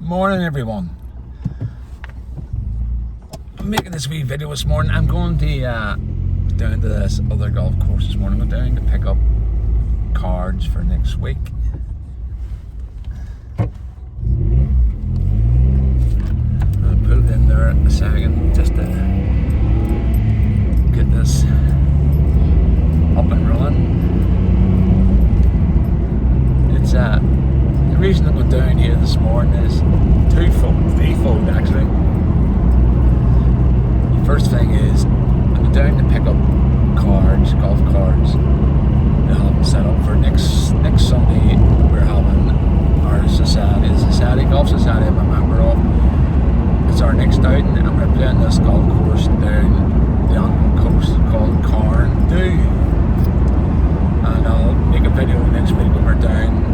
Morning everyone. I'm making this wee video this morning. I'm going to down to this other golf course this morning. I'm down to pick up cards for next week. I'll put it in there a second just to get this up and running. It's the reason I'm going down here this morning is threefold actually. The first thing is I'm going down to pick up cards, golf cards. They'll have them set up for next Sunday. We're having our golf society I'm a member of. It's our next outing and we're playing this golf course down the coast called Carn Do. And I'll make a video next week when we're down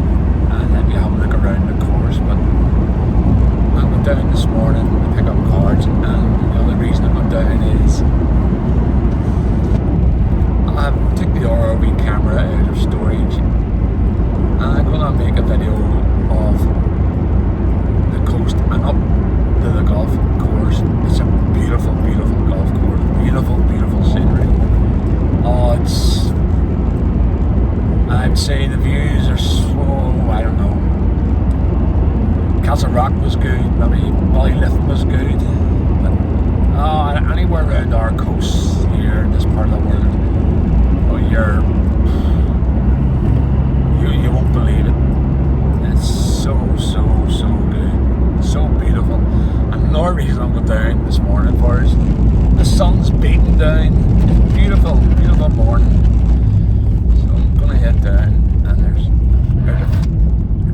and let you have a look around the course. But I'm going down this morning to pick up cards, and the other reason I'm going down is I took the ROV camera out of storage and I'm going to make a video of the coast and up to the golf course. It's a beautiful, beautiful golf course, beautiful, beautiful scenery. I'd say the views are so, I don't know. Castle Rock was good, maybe Ballylift was good, but anywhere around our coast here in this part of the world, you won't believe it. It's so good, so beautiful. And another reason I'm going down this morning for is the sun's beating down. It's beautiful, beautiful morning. Gonna head down, and there's a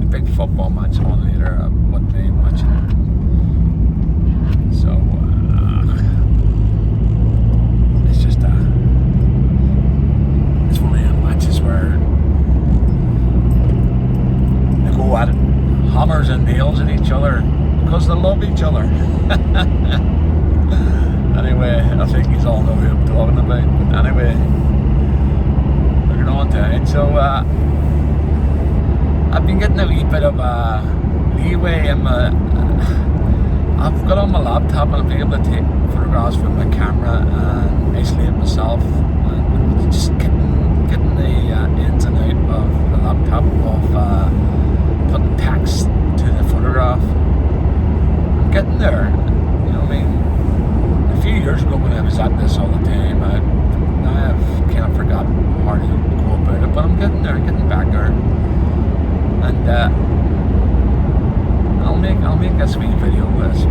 big football match on later. What name watching? So it's just it's one of them matches where they go at it, hammers and nails at each other because they love each other. Anyway, I think you all know who I'm talking about. But anyway. On down. So I've been getting a wee bit of leeway in I've got on my laptop and I'll be able to take photographs with my camera and isolate myself and just getting the ins and out of the laptop of putting text to the photograph. I'm getting there, you know what I mean? A few years ago when I was at this all the time, I've kind of forgotten how to go about it, but I'm getting there, getting back there, and I'll make this wee video as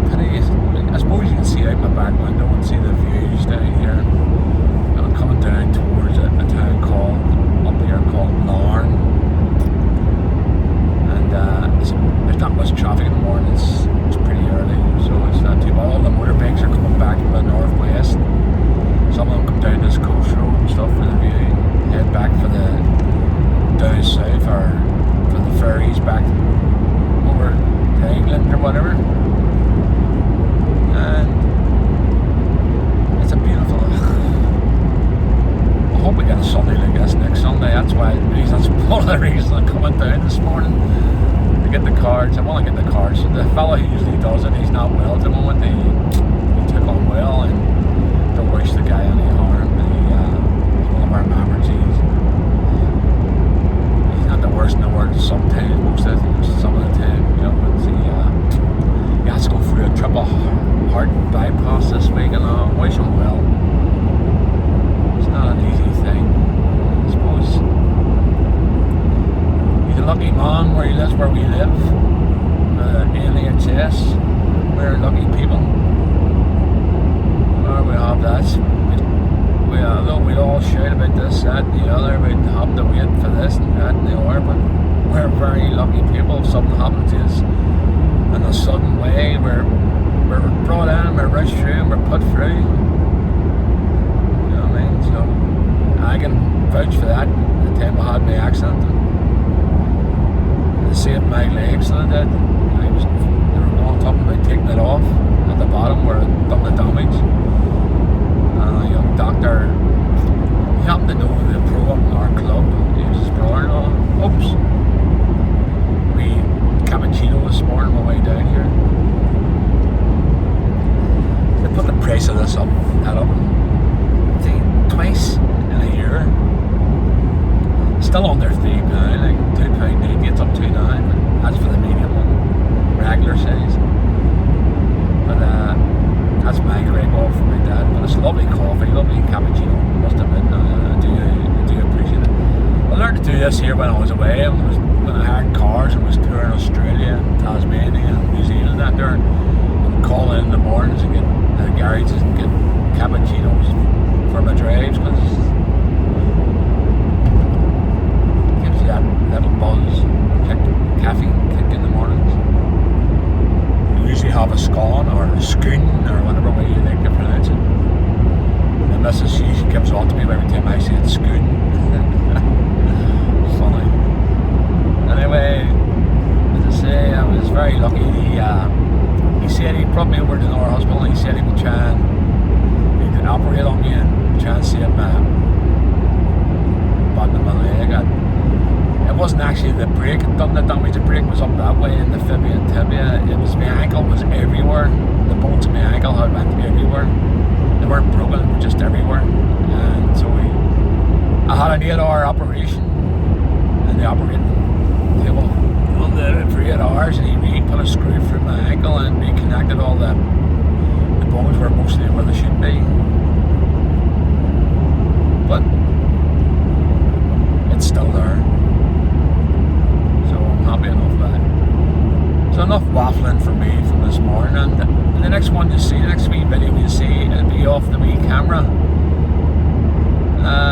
pretty as I suppose you can see out my back window and see the views down here. And I'm coming down towards a town called up here called Larne, and there's not much traffic in the morning. It's pretty early, so it's not too bad. All the motorbikes are coming back from the northwest. Some of them come down this coast road and stuff for the view, head back for the down south or for the ferries back over to England or whatever. And it's a beautiful. I hope we get a Sunday like this next Sunday. That's one of the reasons I'm coming down this morning to get the cards. I want to get the cards. So the fellow who usually does it, he's not well at the moment. He took on well and. Don't wish the guy any harm. He's one of our members. He's not the worst in the world sometimes, some of the time, you know, but he has to go through a triple heart bypass this week, and I wish him well. It's not an easy thing, I suppose. He's a lucky man where he lives where we live. NHS, we're lucky people. We have that. We'd all shout about this, that, and the other. We'd have to wait for this and that and the other, but we're very lucky people. If something happens to us in a sudden way, we're brought in, we're rushed through, and we're put through. You know what I mean? So I can vouch for that. The time I had my accident, and they saved my legs, so they did. They were on top of me, taking it off at the bottom where it done the damage. A young doctor, he happened to know the pro up in our club. He was his brother-in-law. Oops. We cappuccino this morning. way down here. They put the price of this up twice in a year. Still under £3, like £2.90 it's up to now. That's for the medium one, regular size. But that's my grey ball for my dad. But it's lovely coffee, lovely cappuccino. Must admit, I do appreciate it. I learned to do this here when I was away. When I had cars and was touring Australia, Tasmania, New Zealand out there. I'd call in the mornings and get the garages and get cappuccinos for my drives, because it gives you that little buzz, caffeine kick in the mornings. You usually have a scone or a spoon or whatever way you like to pronounce it. The missus, she gives on to me every time I say it's spoon. Funny. Anyway, as I say, I was very lucky. He said he brought me over to our hospital, and he said he would try and operate on me and try and save my bottom of my leg. It wasn't actually the brake that done the damage. The brake was up that way in the fibula and tibia. It was my ankle was everywhere. The bones of my ankle had went to be everywhere. They weren't broken, they were just everywhere. And so I had an 8-hour operation in the operating table for 8 hours, and he put a screw through my ankle and reconnected all the bones were mostly where they should be. But it's still there. So I'm happy enough with it. So enough waffling for me from this morning. And the next one you see, the next wee video you see, it'll be off the wee camera.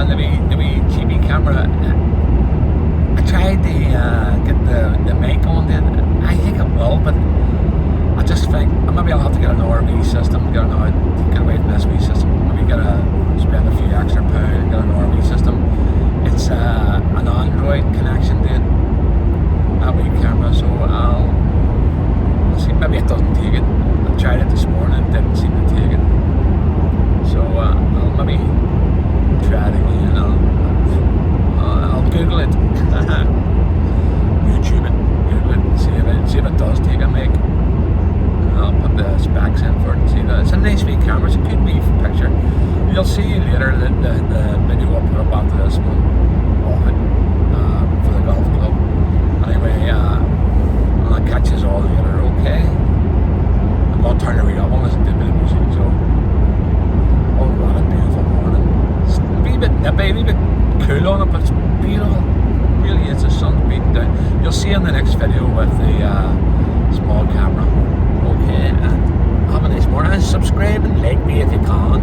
The wee cheapy camera. I tried to get the mic on it. I think it will, but I just think maybe I'll have to get an RV system, get away from this wee system. Maybe spend a few extra pounds and get an RV system. It's an Android connection to it, that wee camera, so I'll see. Maybe it doesn't take it. I tried it this morning, it didn't seem to take it. So I'll maybe try it again. I'll Google it. YouTube it, Google it, see if it does take a mic. I'll put the specs in for it and see that. It's a nice wee camera, it's a good wee picture. You'll see later the video I'll put up after this one of it for the golf club. Anyway, I'll catch you all later, okay? I'm going to turn the radio up and listen to a bit of music, so. Oh, what a beautiful morning. It's a wee bit nippy, a wee bit cool on it, but it's beautiful. Really is. The sun's beating down. You'll see in the next video with the small camera. Okay, and have a nice morning. Subscribe and like me if you can.